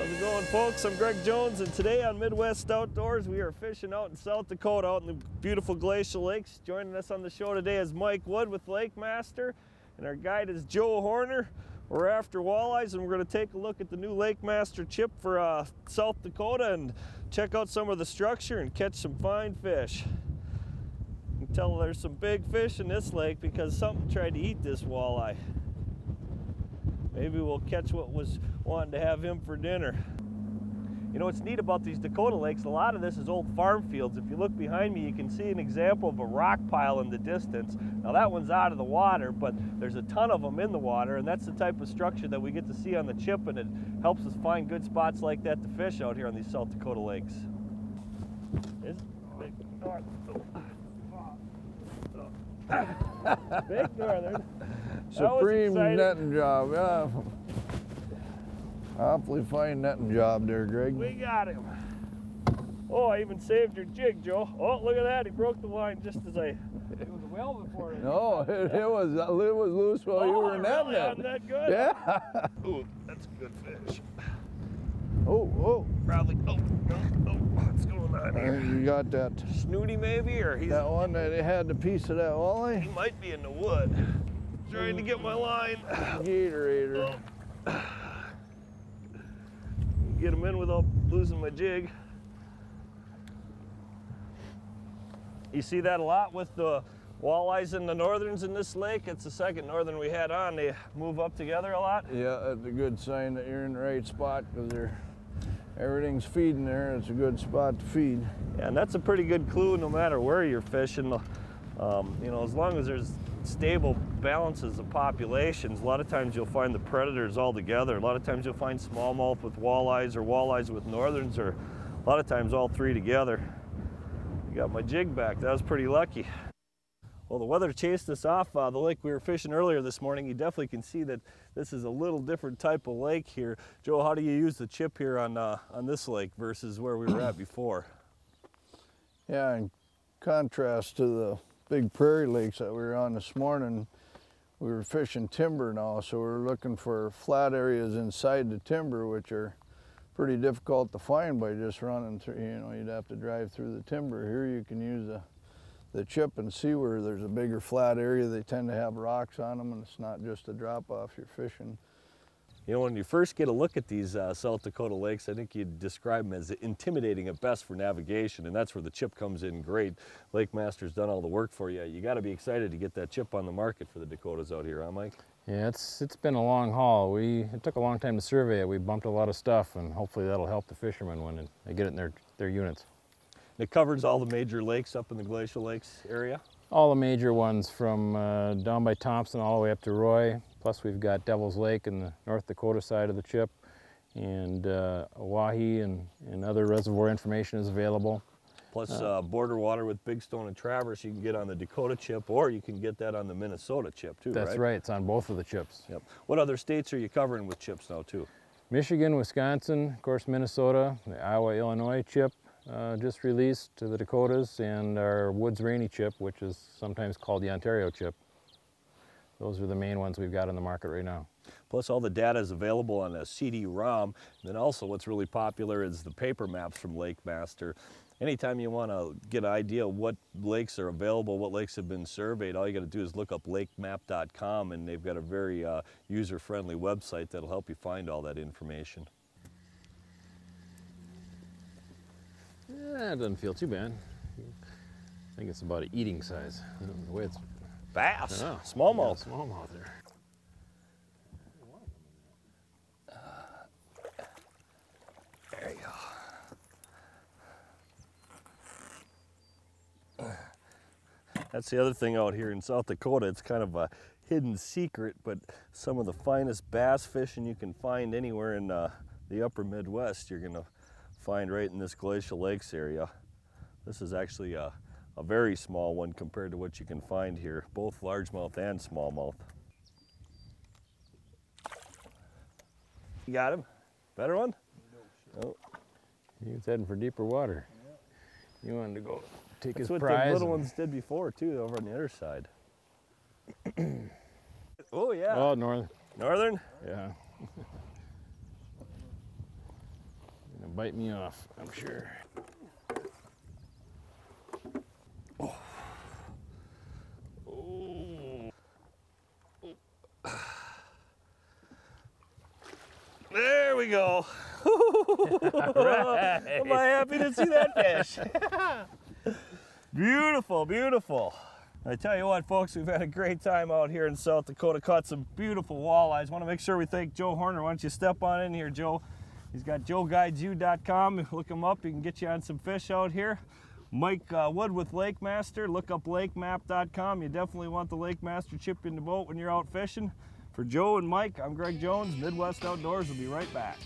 How's it going, folks? I'm Greg Jones, and today on Midwest Outdoors, we are fishing out in South Dakota, out in the beautiful Glacial Lakes. Joining us on the show today is Mike Wood with Lakemaster, and our guide is Joe Horner. We're after walleyes, and we're going to take a look at the new Lakemaster chip for South Dakota and check out some of the structure and catch some fine fish. You can tell there's some big fish in this lake because something tried to eat this walleye. Maybe we'll catch what was wanting to have him for dinner. You know what's neat about these Dakota lakes, a lot of this is old farm fields. If you look behind me, you can see an example of a rock pile in the distance. Now that one's out of the water, but there's a ton of them in the water, and that's the type of structure that we get to see on the chip, and it helps us find good spots like that to fish out here on these South Dakota lakes. It's big north. Big northern. Supreme netting job, yeah. Awfully fine netting job there, Greg. We got him. Oh, I even saved your jig, Joe. Oh, look at that. He broke the line just as I... It was well before it. No, it was loose while you were netting it. Wasn't that good? Yeah. Ooh, that's a good fish. Oh. Probably. Oh, what's going on here? You got that. Snooty maybe, or he's... That one that had the piece of that walleye? He might be in the wood. Trying to get my line. Gatorator. Get him in without losing my jig. You see that a lot with the walleyes and the northerns in this lake. It's the second northern we had on. They move up together a lot. Yeah, that's a good sign that you're in the right spot because everything's feeding there. It's a good spot to feed. Yeah, and that's a pretty good clue no matter where you're fishing. You know, as long as there's stable balances of populations, a lot of times you'll find the predators all together. A lot of times you'll find smallmouth with walleyes or walleyes with northerns, or a lot of times all three together. You got my jig back. That was pretty lucky. Well, the weather chased us off the lake we were fishing earlier this morning. You definitely can see that this is a little different type of lake here. Joe, how do you use the chip here on this lake versus where we were at before? Yeah, in contrast to the big prairie lakes that we were on this morning, we were fishing timber now, so we're looking for flat areas inside the timber, which are pretty difficult to find by just running through. You know, you'd have to drive through the timber. Here you can use the chip and see where there's a bigger flat area. They tend to have rocks on them, and it's not just a drop off you're fishing. You know, when you first get a look at these South Dakota lakes, I think you'd describe them as intimidating at best for navigation, and that's where the chip comes in great. Lakemaster's done all the work for you. You got to be excited to get that chip on the market for the Dakotas out here, huh, Mike? Yeah, it's been a long haul. It took a long time to survey it. We bumped a lot of stuff, and hopefully that'll help the fishermen when they get it in their units. It covers all the major lakes up in the Glacial Lakes area? All the major ones from down by Thompson all the way up to Roy. Plus we've got Devil's Lake in the North Dakota side of the chip, and Oahe and other reservoir information is available. Plus border water with Big Stone and Traverse you can get on the Dakota chip, or you can get that on the Minnesota chip too, That's right, it's on both of the chips. Yep. What other states are you covering with chips now too? Michigan, Wisconsin, of course Minnesota, the Iowa, Illinois chip just released to the Dakotas, and our Woods Rainy chip, which is sometimes called the Ontario chip. Those are the main ones we've got on the market right now. Plus all the data is available on a CD-ROM. And then also what's really popular is the paper maps from Lakemaster. Anytime you want to get an idea of what lakes are available, what lakes have been surveyed, all you got to do is look up lakemap.com, and they've got a very user-friendly website that'll help you find all that information. Yeah, it doesn't feel too bad. I think it's about an eating size. The way it's bass, yeah. Smallmouth. Yeah, smallmouth there. There you go. That's the other thing out here in South Dakota. It's kind of a hidden secret, but some of the finest bass fishing you can find anywhere in the upper Midwest, you're gonna find right in this Glacial Lakes area. This is actually a very small one compared to what you can find here, both largemouth and smallmouth. You got him? Better one? Oh. He was heading for deeper water. Yeah. He wanted to go take his prize. That's what the little ones did before too, over on the other side. Oh yeah. Oh, northern. Northern? Yeah. gonna bite me off, I'm sure. Oh. Oh. There we go. Right. Am I happy to see that fish? Beautiful, beautiful. I tell you what, folks, we've had a great time out here in South Dakota. Caught some beautiful walleyes. Want to make sure we thank Joe Horner. Why don't you step on in here, Joe? He's got joeguidesyou.com. Look him up. He can get you on some fish out here. Mike Wood with Lakemaster. Look up lakemap.com. You definitely want the Lakemaster chip in the boat when you're out fishing. For Joe and Mike, I'm Greg Jones. Midwest Outdoors will be right back.